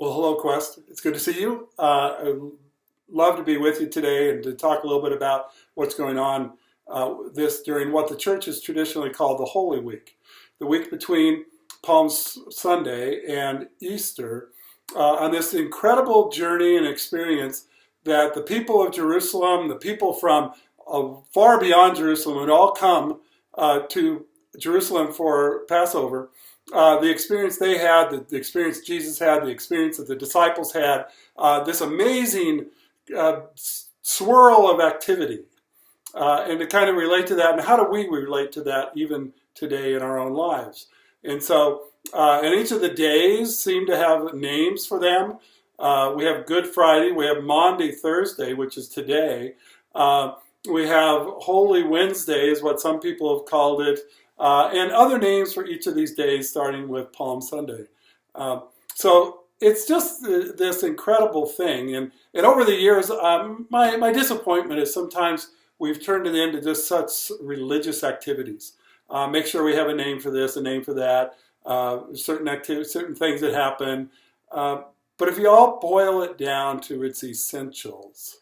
Well, hello, Quest. It's good to see you. I'd love to be with you today and to talk a little bit about what's going on this during what the church has traditionally called the Holy Week, the week between Palm Sunday and Easter, on this incredible journey and experience that the people of Jerusalem, the people from far beyond Jerusalem, would all come to Jerusalem for Passover. The experience they had, the experience Jesus had, the experience that the disciples had, this amazing swirl of activity. And to kind of relate to that, and how do we relate to that even today in our own lives? And so, and each of the days seem to have names for them. We have Good Friday, we have Maundy Thursday, which is today. We have Holy Wednesday is what some people have called it. And other names for each of these days, starting with Palm Sunday. So it's just this incredible thing. And over the years, my disappointment is sometimes we've turned it into just such religious activities. Make sure we have a name for this, a name for that, certain activities, certain things that happen. But if you all boil it down to its essentials,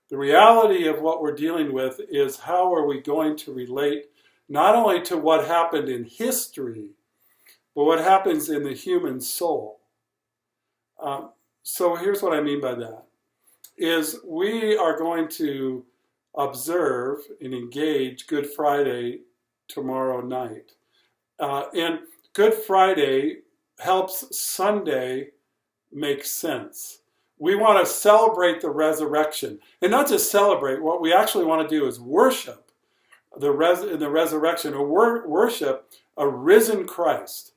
the reality of what we're dealing with is how are we going to relate not only to what happened in history, but what happens in the human soul. So here's what I mean by that, is we are going to observe and engage Good Friday tomorrow night. And Good Friday helps Sunday make sense. We want to celebrate the resurrection. And not just celebrate, what we actually want to do is worship the resurrection, or worship a risen Christ.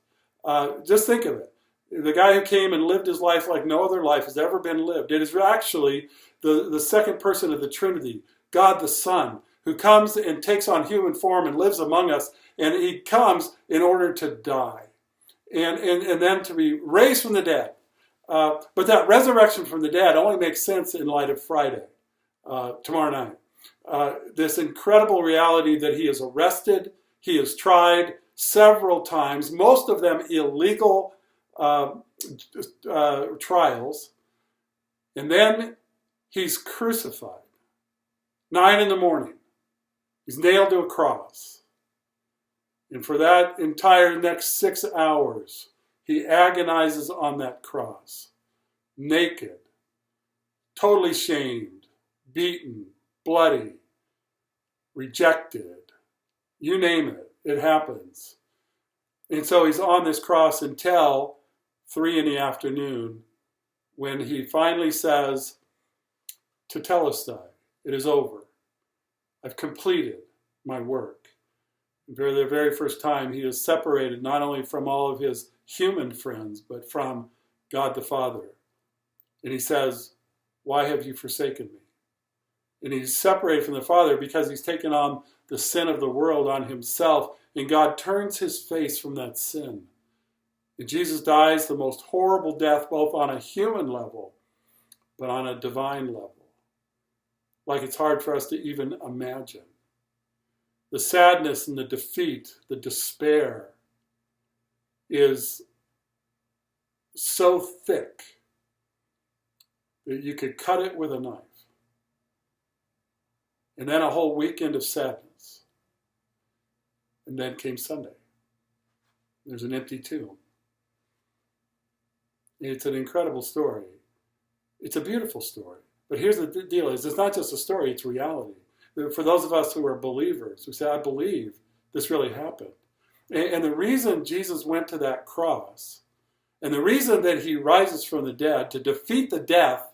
Just think of it. The guy who came and lived his life like no other life has ever been lived. It is actually the second person of the Trinity, God the Son, who comes and takes on human form and lives among us. And he comes in order to die and then to be raised from the dead. But that resurrection from the dead only makes sense in light of Friday, tomorrow night. This incredible reality that he is arrested, he is tried several times, most of them illegal trials, and then he's crucified. 9 a.m, he's nailed to a cross. And for that entire next 6 hours, he agonizes on that cross, naked, totally shamed, beaten, bloody, rejected, you name it, it happens. And so he's on this cross until 3 p.m, when he finally says, "Tetelestai, it is over. I've completed my work." And for the very first time, he is separated not only from all of his human friends, but from God the Father. And he says, "Why have you forsaken me?" And he's separated from the Father because he's taken on the sin of the world on himself. And God turns his face from that sin. And Jesus dies the most horrible death, both on a human level, but on a divine level. Like it's hard for us to even imagine. The sadness and the defeat, the despair, is so thick that you could cut it with a knife. And then a whole weekend of sadness. And then came Sunday. There's an empty tomb. It's an incredible story. It's a beautiful story. But here's the deal, is it's not just a story, it's reality. For those of us who are believers, who say, I believe this really happened. And the reason Jesus went to that cross, and the reason that he rises from the dead to defeat the death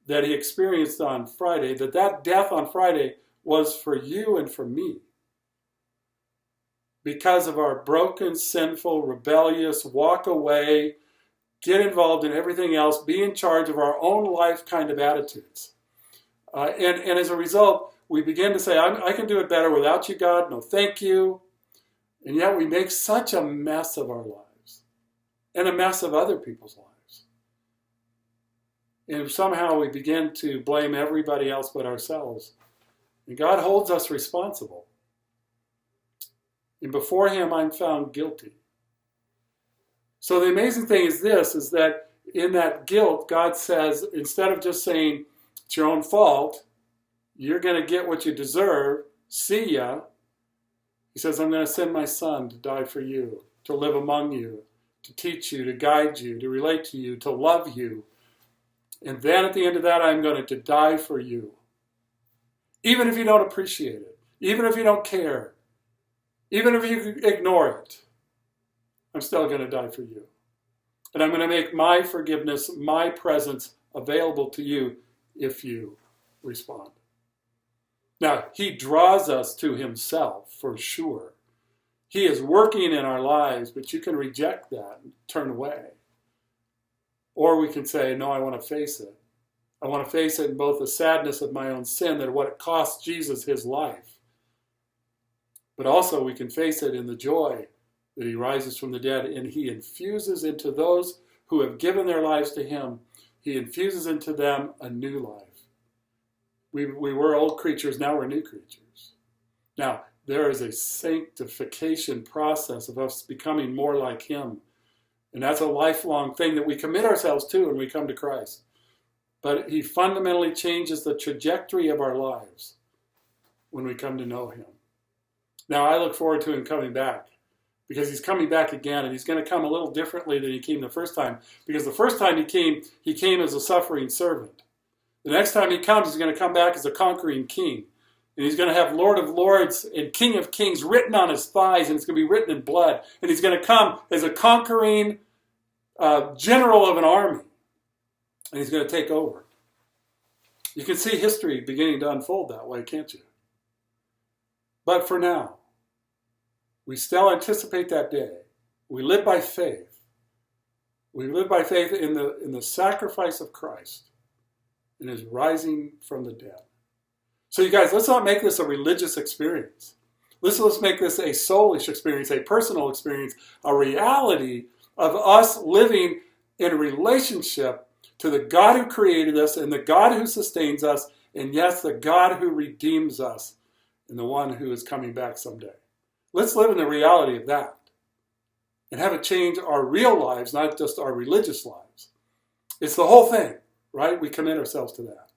that he experienced on Friday, that death on Friday was for you and for me. Because of our broken, sinful, rebellious, walk away, get involved in everything else, be in charge of our own life kind of attitudes. And as a result, we begin to say, I can do it better without you, God. No, thank you. And yet we make such a mess of our lives and a mess of other people's lives. And somehow we begin to blame everybody else but ourselves. And God holds us responsible. And before him, I'm found guilty. So the amazing thing is this, is that in that guilt, God says, instead of just saying, it's your own fault, you're going to get what you deserve, see ya. He says, I'm going to send my son to die for you, to live among you, to teach you, to guide you, to relate to you, to love you. And then at the end of that, I'm going to die for you. Even if you don't appreciate it, even if you don't care, even if you ignore it, I'm still going to die for you. And I'm going to make my forgiveness, my presence available to you if you respond. Now, he draws us to himself for sure. He is working in our lives, but you can reject that and turn away. Or we can say, no, I want to face it. I want to face it in both the sadness of my own sin and what it cost Jesus his life. But also we can face it in the joy that he rises from the dead and he infuses into those who have given their lives to him. He infuses into them a new life. We were old creatures, now we're new creatures. Now, there is a sanctification process of us becoming more like him. And that's a lifelong thing that we commit ourselves to when we come to Christ. But he fundamentally changes the trajectory of our lives when we come to know him. Now, I look forward to him coming back because he's coming back again, and he's going to come a little differently than he came the first time. Because the first time he came as a suffering servant. The next time he comes, he's going to come back as a conquering king. And he's going to have Lord of Lords and King of Kings written on his thighs, and it's going to be written in blood. And he's going to come as a conquering general of an army. And he's going to take over. You can see history beginning to unfold that way, can't you? But for now, we still anticipate that day. We live by faith. We live by faith in the sacrifice of Christ and his rising from the dead. So you guys, let's not make this a religious experience. Let's make this a soulish experience, a personal experience, a reality of us living in a relationship to the God who created us and the God who sustains us, and yes, the God who redeems us and the one who is coming back someday. Let's live in the reality of that and have it change our real lives, not just our religious lives. It's the whole thing, right? We commit ourselves to that.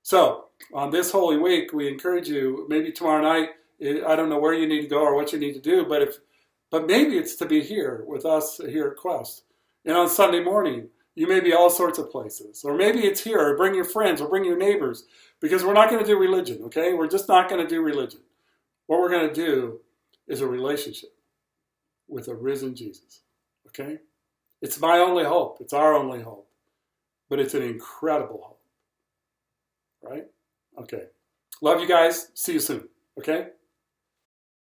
So, on this Holy Week, we encourage you, maybe tomorrow night, I don't know where you need to go or what you need to do, but maybe it's to be here with us here at Quest. And on Sunday morning, you may be all sorts of places. Or maybe it's here, or bring your friends, or bring your neighbors. Because we're not going to do religion, okay? We're just not going to do religion. What we're going to do is a relationship with a risen Jesus, okay? It's my only hope. It's our only hope. But it's an incredible hope, right? Okay. Love you guys. See you soon, okay?